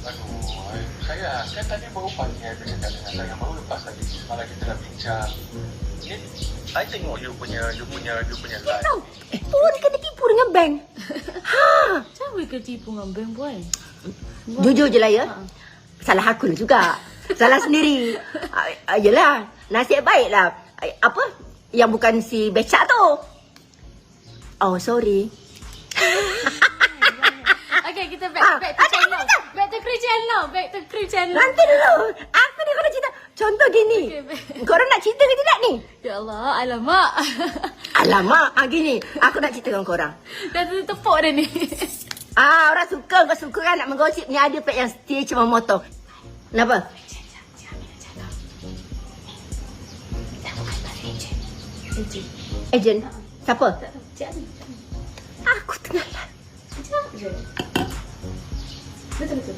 Aduh, saya kan tadi baru pagi saya bercakap dengan saya baru lepas tadi semalam kita dah bincang. Ni, saya tengok you punya live. Tahu? Pun kena tipu dengan bank. Ha. Macam mana kena tipu dengan bank boy? Jujur je lah ya. Salah aku lah juga. Salah sendiri. Yelah. Nasib baik lah. Apa? Yang bukan si becak tu. Oh, sorry. Okay, kita back to channel. Back to crew channel. Nanti dulu. Aku ni kena cerita. Contoh gini. Okay, Korang nak cerita ke tidak ni? Ya Allah, alamak. Alamak. Gini. Aku nak cerita dengan korang. Dah tepuk dah ni. Orang suka. Kau suka kan nak menggosip. Ni ada pet yang setia cuma motor. Kenapa? Ejen. Siapa? Aku tengah live. Betul.